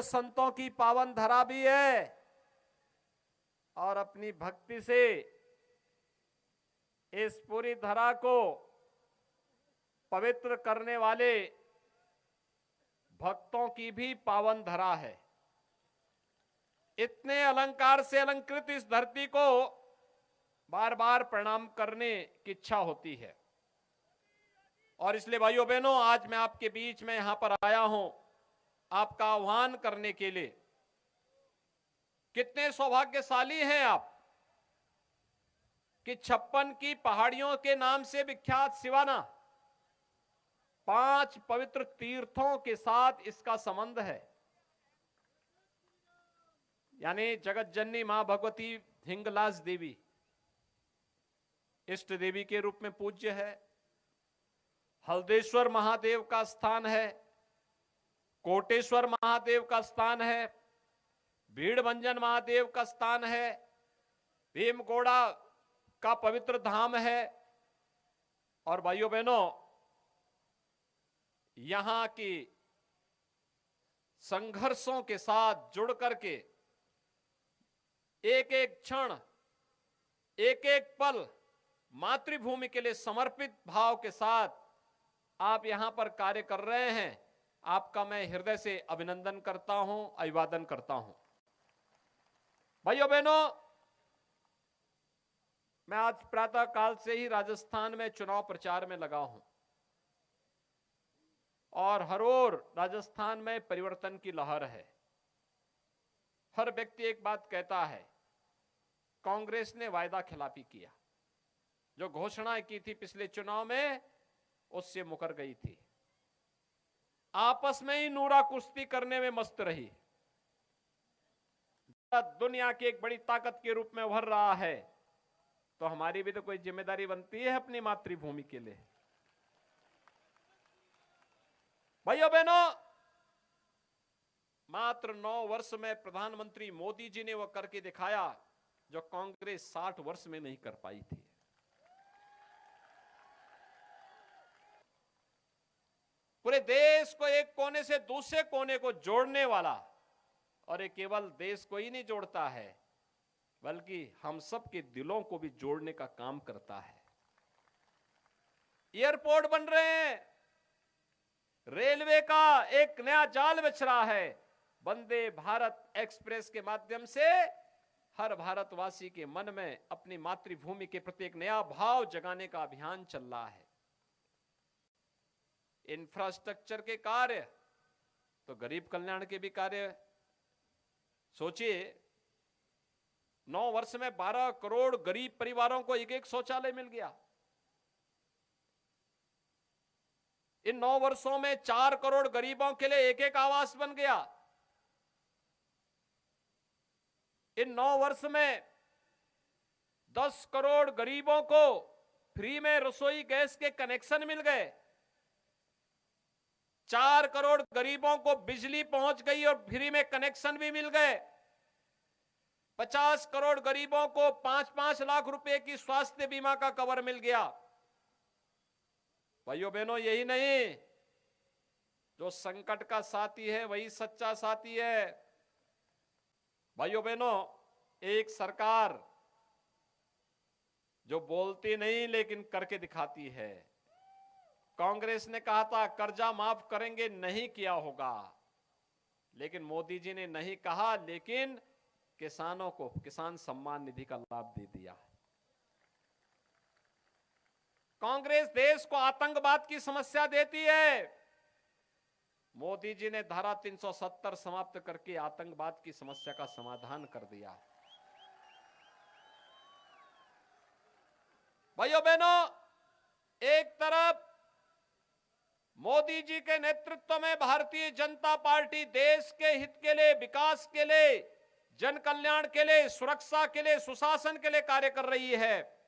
पूज्य संतों की पावन धरा भी है और अपनी भक्ति से इस पूरी धरा को पवित्र करने वाले भक्तों की भी पावन धरा है। इतने अलंकार से अलंकृत इस धरती को बार बार प्रणाम करने की इच्छा होती है और इसलिए भाइयों बहनों, आज मैं आपके बीच में यहां पर आया हूं आपका आह्वान करने के लिए। कितने सौभाग्यशाली हैं आप कि 56 की पहाड़ियों के नाम से विख्यात सिवाना 5 पवित्र तीर्थों के साथ इसका संबंध है। यानी जगत जननी मां भगवती हिंगलाज देवी इष्ट देवी के रूप में पूज्य है। हल्देश्वर महादेव का स्थान है, कोटेश्वर महादेव का स्थान है, भीड़भंजन महादेव का स्थान है, भीमगोड़ा का पवित्र धाम है। और भाइयों बहनों, यहां की संघर्षों के साथ जुड़ करके एक एक क्षण, एक एक पल मातृभूमि के लिए समर्पित भाव के साथ आप यहां पर कार्य कर रहे हैं। आपका मैं हृदय से अभिनंदन करता हूं, अभिवादन करता हूं। भाइयों बहनों, मैं आज प्रातः काल से ही राजस्थान में चुनाव प्रचार में लगा हूं और हर ओर राजस्थान में परिवर्तन की लहर है। हर व्यक्ति एक बात कहता है, कांग्रेस ने वायदा खिलाफी किया, जो घोषणाएं की थी पिछले चुनाव में उससे मुकर गई थी, आपस में ही नूरा कुश्ती करने में मस्त रही। दुनिया की एक बड़ी ताकत के रूप में उभर रहा है, तो हमारी भी तो कोई जिम्मेदारी बनती है अपनी मातृभूमि के लिए। भाइयों बहनों, मात्र 9 वर्ष में प्रधानमंत्री मोदी जी ने वह करके दिखाया जो कांग्रेस 60 वर्ष में नहीं कर पाई थी। पूरे देश को एक कोने से दूसरे कोने को जोड़ने वाला, और ये केवल देश को ही नहीं जोड़ता है बल्कि हम सब के दिलों को भी जोड़ने का काम करता है। एयरपोर्ट बन रहे हैं, रेलवे का एक नया जाल बिछ रहा है, वंदे भारत एक्सप्रेस के माध्यम से हर भारतवासी के मन में अपनी मातृभूमि के प्रति एक नया भाव जगाने का अभियान चल रहा है। इंफ्रास्ट्रक्चर के कार्य तो गरीब कल्याण के भी कार्य सोचिए, 9 वर्ष में 12 करोड़ गरीब परिवारों को एक शौचालय मिल गया। इन 9 वर्षों में 4 करोड़ गरीबों के लिए एक आवास बन गया। इन 9 वर्ष में 10 करोड़ गरीबों को फ्री में रसोई गैस के कनेक्शन मिल गए। 4 करोड़ गरीबों को बिजली पहुंच गई और फ्री में कनेक्शन भी मिल गए। 50 करोड़ गरीबों को 5-5 लाख रुपए की स्वास्थ्य बीमा का कवर मिल गया। भाइयों बहनों, यही नहीं, जो संकट का साथी है वही सच्चा साथी है। भाइयों बहनों, एक सरकार जो बोलती नहीं लेकिन करके दिखाती है। कांग्रेस ने कहा था कर्जा माफ करेंगे, नहीं किया होगा, लेकिन मोदी जी ने नहीं कहा, लेकिन किसानों को किसान सम्मान निधि का लाभ दे दिया। कांग्रेस देश को आतंकवाद की समस्या देती है, मोदी जी ने धारा 370 समाप्त करके आतंकवाद की समस्या का समाधान कर दिया। भाइयों बहनों, एक तरफ मोदी जी के नेतृत्व में भारतीय जनता पार्टी देश के हित के लिए, विकास के लिए, जन कल्याण के लिए, सुरक्षा के लिए, सुशासन के लिए कार्य कर रही है।